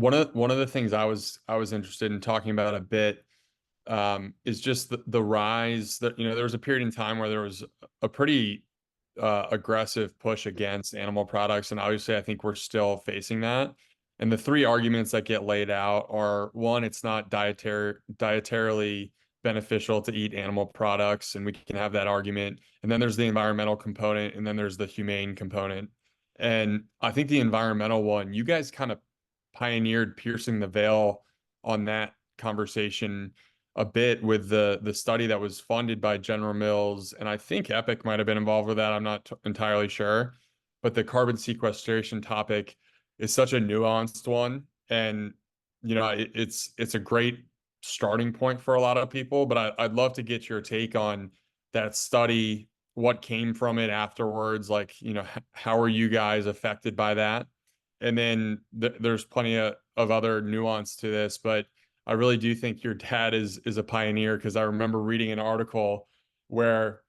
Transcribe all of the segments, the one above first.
one of the things I was interested in talking about a bit is just the rise that, there was a period in time where there was a pretty aggressive push against animal products, and obviously I think we're still facing that. And the three arguments that get laid out are: one, it's not dietarily beneficial to eat animal products, and we can have that argument. And then there's the environmental component, and then there's the humane component. And I think the environmental one, you guys kind of pioneered piercing the veil on that conversation a bit with the study that was funded by General Mills, and I think Epic might have been involved with that. I'm not entirely sure, but the carbon sequestration topic is such a nuanced one, and it's a great starting point for a lot of people. But I'd love to get your take on that study, what came from it afterwards, like, how are you guys affected by that? And then there's plenty of other nuance to this, but I really do think your dad is a pioneer, because I remember reading an article where,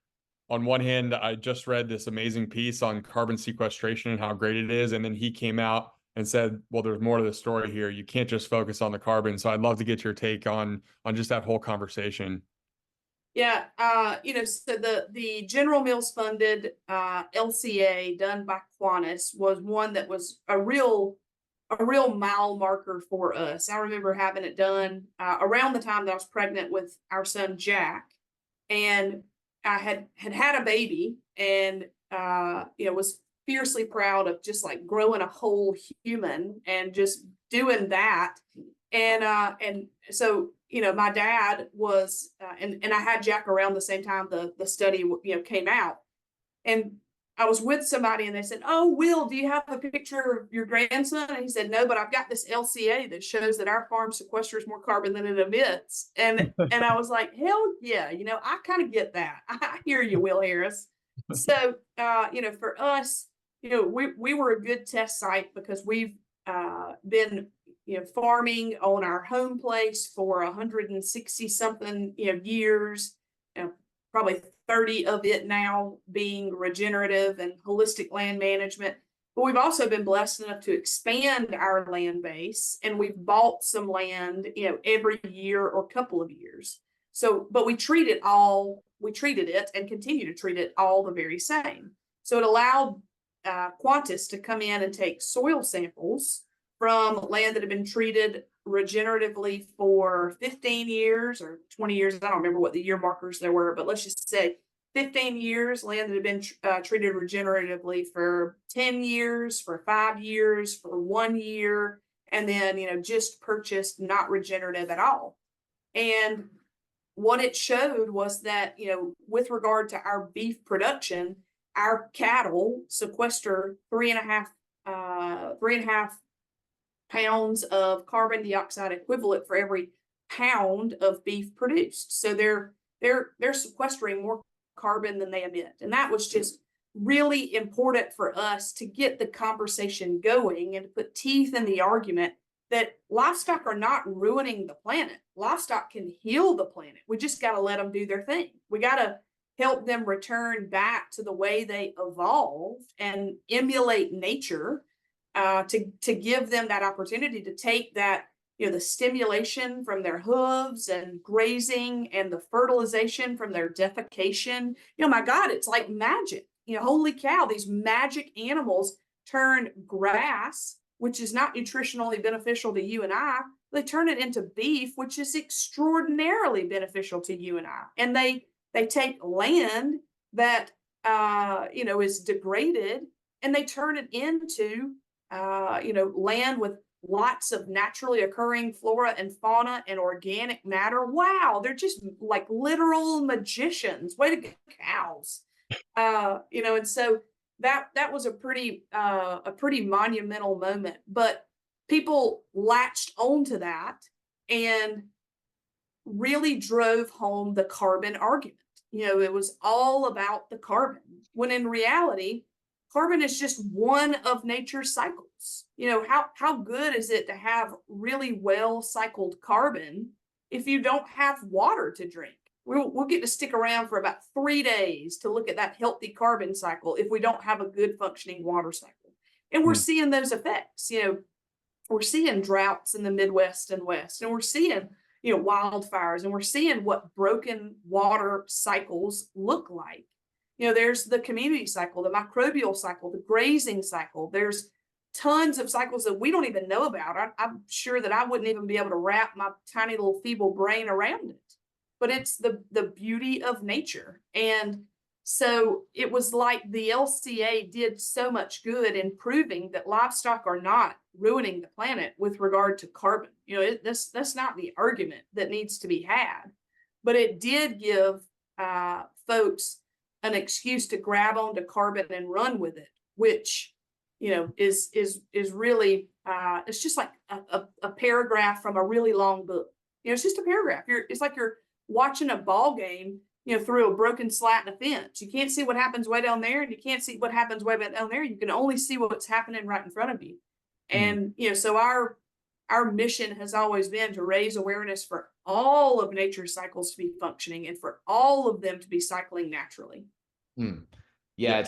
on one hand, I just read this amazing piece on carbon sequestration and how great it is, and then he came out and said, well, there's more to the story here. You can't just focus on the carbon. So I'd love to get your take on just that whole conversation. Yeah, so the General Mills funded LCA done by Qantas was one that was a real mile marker for us. I remember having it done around the time that I was pregnant with our son Jack, and I had a baby, and was fiercely proud of just like growing a whole human and just doing that. And so my dad was and I had Jack around the same time the study came out, and I was with somebody and they said, "Oh, Will, do you have a picture of your grandson?" And he said, "No, but I've got this LCA that shows that our farm sequesters more carbon than it emits." And I was like, "Hell yeah, I kind of get that. I hear you, Will Harris." So for us, we were a good test site because we've been farming on our home place for 160 something years, probably 30 of it now being regenerative and holistic land management. But we've also been blessed enough to expand our land base, and we've bought some land, every year or couple of years. So, but we treated it and continue to treat it all the very same. So it allowed Qantas to come in and take soil samples from land that had been treated regeneratively for 15 years or 20 years. I don't remember what the year markers there were, but let's just say 15 years, land that had been treated regeneratively for 10 years, for 5 years, for 1 year, and then, just purchased not regenerative at all. And what it showed was that, with regard to our beef production, our cattle sequester 3.5 pounds of carbon dioxide equivalent for every pound of beef produced. So they're sequestering more carbon than they emit. And that was just really important for us to get the conversation going and to put teeth in the argument that livestock are not ruining the planet. Livestock can heal the planet. We just got to let them do their thing. We got to help them return back to the way they evolved and emulate nature, to give them that opportunity to take that, the stimulation from their hooves and grazing and the fertilization from their defecation. My God, it's like magic. Holy cow, these magic animals turn grass, which is not nutritionally beneficial to you and I, they turn it into beef, which is extraordinarily beneficial to you and I. And they take land that is degraded, and they turn it into land with lots of naturally occurring flora and fauna and organic matter. Wow, they're just like literal magicians. Way to go, cows. And so that was a pretty monumental moment. But people latched onto that and really drove home the carbon argument. It was all about the carbon, when in reality, carbon is just one of nature's cycles. How good is it to have really well cycled carbon if you don't have water to drink? We'll get to stick around for about 3 days to look at that healthy carbon cycle if we don't have a good functioning water cycle. And we're seeing those effects. we're seeing droughts in the Midwest and West, and we're seeing, wildfires, and we're seeing what broken water cycles look like. There's the community cycle, the microbial cycle, the grazing cycle. There's tons of cycles that we don't even know about. I'm sure that I wouldn't even be able to wrap my tiny little feeble brain around it. But it's the beauty of nature. And so it was like the LCA did so much good in proving that livestock are not ruining the planet with regard to carbon. That's not the argument that needs to be had, but it did give folks an excuse to grab onto carbon and run with it, which is really it's just like a paragraph from a really long book. It's just a paragraph. It's like you're watching a ball game, through a broken slat in a fence. You can't see what happens way down there, and you can't see what happens way down there. You can only see what's happening right in front of you. And so our mission has always been to raise awareness for all of nature's cycles to be functioning and for all of them to be cycling naturally. Yeah,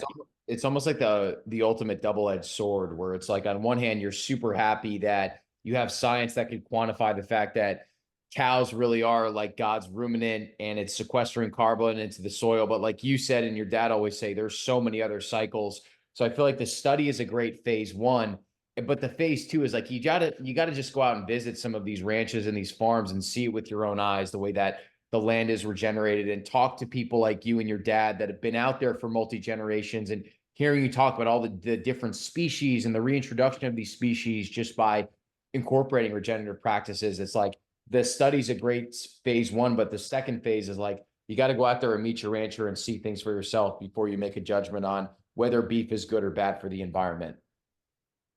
it's almost like the ultimate double-edged sword, where it's like on one hand you're super happy that you have science that can quantify the fact that cows really are like God's ruminant and it's sequestering carbon into the soil. But like you said, and your dad always say, there's so many other cycles. So I feel like the study is a great phase one, but the phase two is like, you gotta just go out and visit some of these ranches and these farms and see it with your own eyes, the way that the land is regenerated, and talk to people like you and your dad that have been out there for multi-generations, and hearing you talk about all the different species and the reintroduction of these species just by incorporating regenerative practices. It's like, the study's a great phase one, but the second phase is like, you got to go out there and meet your rancher and see things for yourself before you make a judgment on whether beef is good or bad for the environment.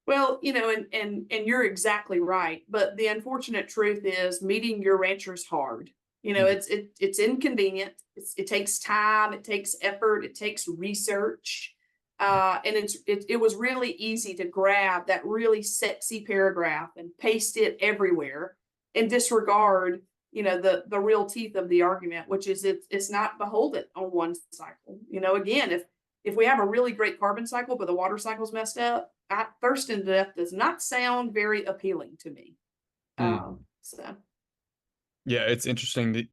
Well, and you're exactly right. But the unfortunate truth is meeting your rancher's hard. It's inconvenient. It takes time, it takes effort, it takes research. And it was really easy to grab that really sexy paragraph and paste it everywhere and disregard, the real teeth of the argument, which is it's not beholden on one cycle. Again, if we have a really great carbon cycle, but the water cycle's messed up, thirst to death does not sound very appealing to me. So yeah, it's interesting that